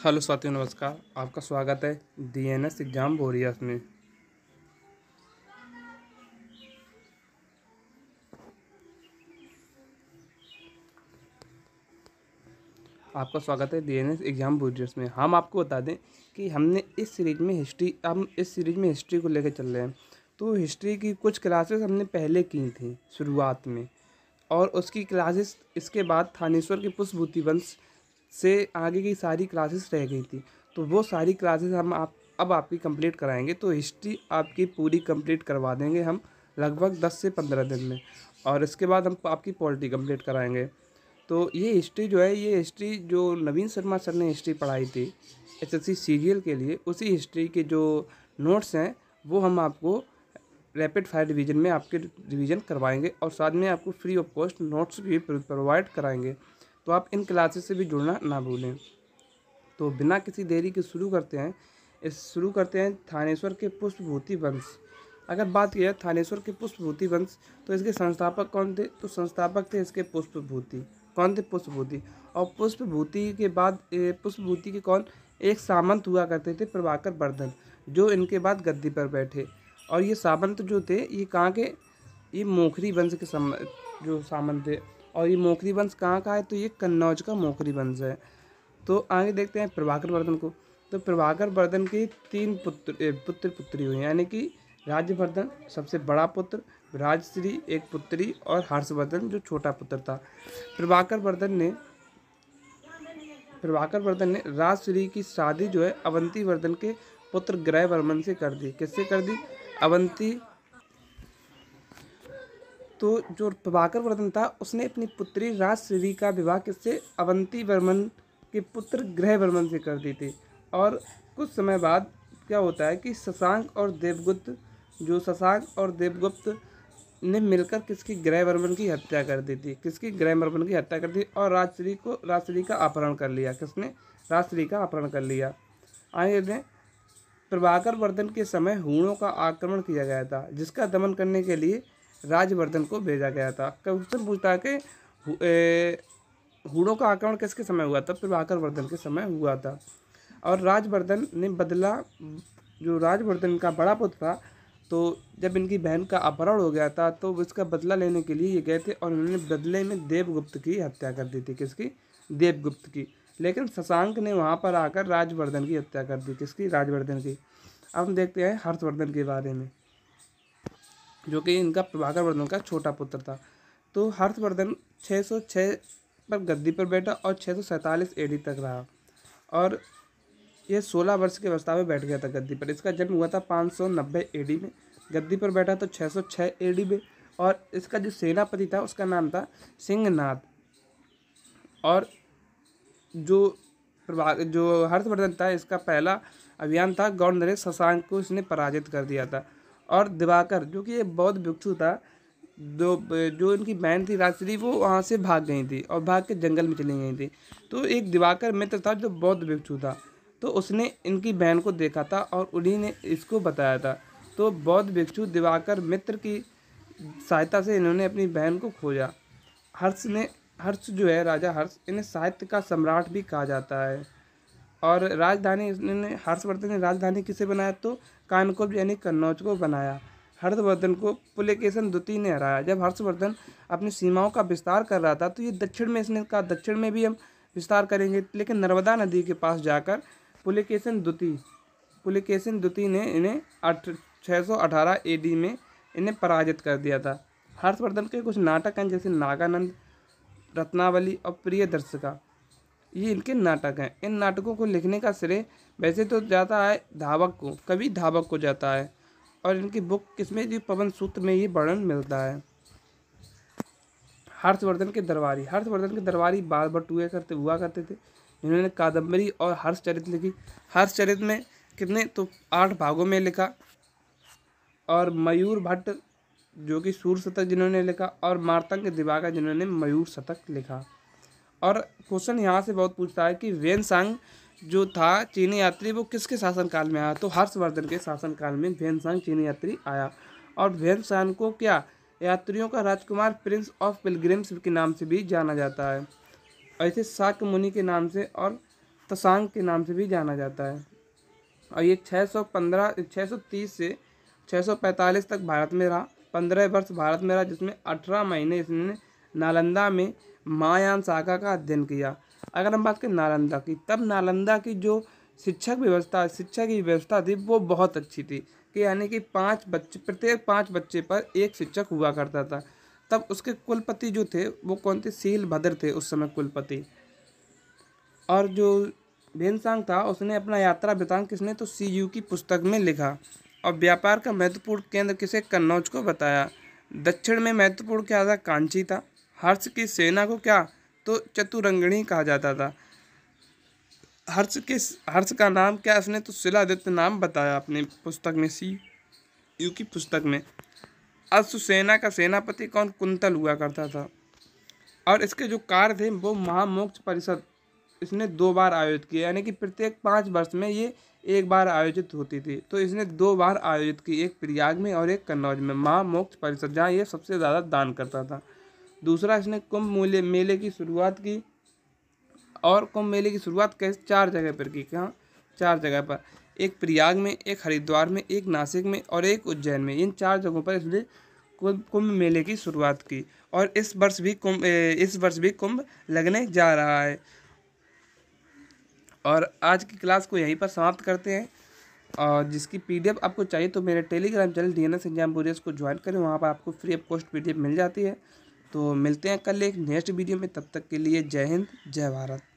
Hello साथियों, नमस्कार। आपका स्वागत है डीएनएस एग्ज़ाम वॉरियर्स में। आपका स्वागत है डीएनएस एग्ज़ाम वॉरियर्स में। हम आपको बता दें कि हम इस सीरीज़ में हिस्ट्री को लेकर चल रहे हैं। तो हिस्ट्री की कुछ क्लासेस हमने पहले की थी शुरुआत में, और उसकी क्लासेस इसके बाद थानेश्वर के पुष्पभूति वंश से आगे की सारी क्लासेस रह गई थी। तो वो सारी क्लासेस हम अब आपकी कंप्लीट कराएंगे। तो हिस्ट्री आपकी पूरी कंप्लीट करवा देंगे हम लगभग 10 से 15 दिन में, और इसके बाद हम आपकी पॉलिटी कंप्लीट कराएंगे। तो ये हिस्ट्री जो है, ये हिस्ट्री जो नवीन शर्मा सर ने हिस्ट्री पढ़ाई थी एसएससी सीरियल के लिए, उसी हिस्ट्री के जो नोट्स हैं वो हम आपको रैपिड फायर डिवीज़न में आपके रिवीजन करवाएंगे, और साथ में आपको फ्री ऑफ कॉस्ट नोट्स भी प्रोवाइड कराएंगे। तो आप इन क्लासेस से भी जुड़ना ना भूलें। तो बिना किसी देरी के शुरू करते हैं थानेश्वर के पुष्पभूति वंश। अगर बात की जाए थानेश्वर के पुष्पभूति वंश, तो इसके संस्थापक कौन थे? तो संस्थापक थे इसके पुष्पभूति। कौन थे? पुष्पभूति। और पुष्पभूति के बाद पुष्पभूति के कौन? एक सामंत हुआ करते थे, प्रभाकर वर्धन, जो इनके बाद गद्दी पर बैठे। और ये सामंत जो थे, ये कहाँ के? ये मोखरी वंश के जो सामंत थे। और ये मोखरी वंश कहाँ का है? तो ये कन्नौज का मोखरी वंश है। तो आगे देखते हैं प्रभाकर वर्धन को। तो प्रभाकर वर्धन के 3 पुत्री हुए, यानी कि राज्यवर्धन सबसे बड़ा पुत्र, राजश्री एक पुत्री, और हर्षवर्धन जो छोटा पुत्र था। प्रभाकर वर्धन ने राजश्री की शादी जो है अवंती वर्धन के पुत्र ग्रहवर्मन से कर दी। किससे कर दी? अवंती। तो जो प्रभाकर वर्धन था, उसने अपनी पुत्री राजश्री का विवाह किससे? अवंती वर्मन के पुत्र ग्रहवर्मन से कर दी थी। और कुछ समय बाद क्या होता है कि शशांक और देवगुप्त ने मिलकर ग्रहवर्मन की हत्या कर दी थी। ग्रहवर्मन की हत्या कर दी, और राजश्री का अपहरण कर लिया। किसने? राजश्री का अपहरण कर लिया। आगे देखें, प्रभाकर वर्धन के समय हूणों का आक्रमण किया गया था, जिसका दमन करने के लिए राजवर्धन को भेजा गया था। क्वेश्चन पूछता है कि हूणों का आक्रमण किसके समय हुआ था? प्रभाकर वर्धन के समय हुआ था। और राजवर्धन ने बदला, जो राजवर्धन का बड़ा पुत्र था, तो जब इनकी बहन का अपहरण हो गया था, तो इसका बदला लेने के लिए ये गए थे, और उन्होंने बदले में देवगुप्त की हत्या कर दी थी। किसकी? देवगुप्त की। लेकिन शशांक ने वहाँ पर आकर राजवर्धन की हत्या कर दी। किसकी? राजवर्धन की। अब हम देखते हैं हर्षवर्धन के बारे में, जो कि इनका प्रभाकर वर्धन का छोटा पुत्र था। तो हर्षवर्धन 606 पर गद्दी पर बैठा और 647 एडी तक रहा, और यह 16 वर्ष की अवस्था में बैठ गया था गद्दी पर। इसका जन्म हुआ था 590 एडी में। गद्दी पर बैठा तो 606 एडी में, और इसका जो सेनापति था उसका नाम था सिंहनाद। और जो हर्षवर्धन था, इसका पहला अभियान था गौड़ नरेश शशांक को इसने पराजित कर दिया था। और दिवाकर, जो कि ये बौद्ध भिक्षु था, जो इनकी बहन थी राजश्री, वो वहाँ से भाग गई थी और भाग के जंगल में चली गई थी। तो एक दिवाकर मित्र था जो बौद्ध भिक्षु था, तो उसने इनकी बहन को देखा था और उन्हीं ने इसको बताया था। तो बौद्ध भिक्षु दिवाकर मित्र की सहायता से इन्होंने अपनी बहन को खोजा। हर्ष जो है, राजा हर्ष, इन्हें साहित्य का सम्राट भी कहा जाता है। और राजधानी इन्होंने, हर्षवर्धन ने राजधानी किसे बनाया? तो कानकोप यानी कन्नौज को बनाया। हर्षवर्धन को पुलकेशिन द्वितीय ने हराया। जब हर्षवर्धन अपनी सीमाओं का विस्तार कर रहा था, तो ये दक्षिण में, इसने कहा दक्षिण में भी हम विस्तार करेंगे, लेकिन नर्मदा नदी के पास जाकर पुलकेशिन द्वितीय ने इन्हें 618 एडी में इन्हें पराजित कर दिया था। हर्षवर्धन के कुछ नाटक हैं, जैसे नागानंद, रत्नावली और प्रियदर्शिका, ये इनके नाटक हैं। इन नाटकों को लिखने का श्रेय वैसे तो जाता है धावक को, कवि धावक को जाता है, और इनकी बुक किसमें? जी, पवन सूत्र में ये वर्णन मिलता है। हर्षवर्धन के दरबारी बार हुआ करते थे। इन्होंने कादम्बरी और हर्षचरित लिखी। हर्षचरित में कितने? तो 8 भागों में लिखा। और मयूर भट्ट, जो कि सूर्य शतक जिन्होंने लिखा, और मार्तंग दिवाकर, जिन्होंने मयूर शतक लिखा। और क्वेश्चन यहाँ से बहुत पूछता है कि वेनसांग जो था चीनी यात्री, वो किसके शासनकाल में आया? तो हर्षवर्धन के शासनकाल में वेनसांग चीनी यात्री आया। और वेनसांग को क्या यात्रियों का राजकुमार, प्रिंस ऑफ पिलग्रिम्स के नाम से भी जाना जाता है, ऐसे शाक्य मुनि के नाम से। और तसांग के नाम से भी जाना जाता है। और ये 630 से 645 तक भारत में रहा, 15 वर्ष भारत में रहा, जिसमें 18 महीने इसने नालंदा में महायान शाखा का अध्ययन किया। अगर हम बात करें नालंदा की, तब नालंदा की जो शिक्षा की व्यवस्था थी वो बहुत अच्छी थी, कि यानी कि प्रत्येक 5 बच्चे पर एक शिक्षक हुआ करता था। तब उसके कुलपति जो थे वो कौन थे? शीलभद्र थे उस समय कुलपति। और जो भेनसांग था उसने अपना यात्रा वृतांत किसने? तो सीयू की पुस्तक में लिखा। और व्यापार का महत्वपूर्ण केंद्र किसे? कन्नौज को बताया। दक्षिण में महत्वपूर्ण क्या था? कांची था। हर्ष की सेना को क्या? तो चतुरंगिणी कहा जाता था। हर्ष का नाम क्या इसने? तो शिलादित्य नाम बताया अपनी पुस्तक में, सीयू की पुस्तक में। अश्वसेना का सेनापति कौन? कुंतल हुआ करता था। और इसके जो कार्य थे वो महामोक्ष परिषद इसने 2 बार आयोजित किया, यानी कि प्रत्येक 5 वर्ष में ये 1 बार आयोजित होती थी। तो इसने 2 बार आयोजित की, एक प्रयाग में और एक कन्नौज में, महामोक्ष परिषद, जहाँ ये सबसे ज़्यादा दान करता था। दूसरा, इसने कुंभ मेले की शुरुआत की। और कुंभ मेले की शुरुआत कैसे? 4 जगह पर की। कहाँ? 4 जगह पर, एक प्रयाग में, एक हरिद्वार में, एक नासिक में और एक उज्जैन में। इन 4 जगहों पर इसने कुंभ मेले की शुरुआत की। और इस वर्ष भी कुंभ लगने जा रहा है। और आज की क्लास को यहीं पर समाप्त करते हैं। और जिसकी पीडीएफ आपको चाहिए तो मेरे Telegram channel DNS exam warriors को ज्वाइन करें, वहाँ पर आपको फ्री ऑफ कॉस्ट पीडीएफ मिल जाती है। तो मिलते हैं कल एक नेक्स्ट वीडियो में, तब तक के लिए जय हिंद, जय भारत।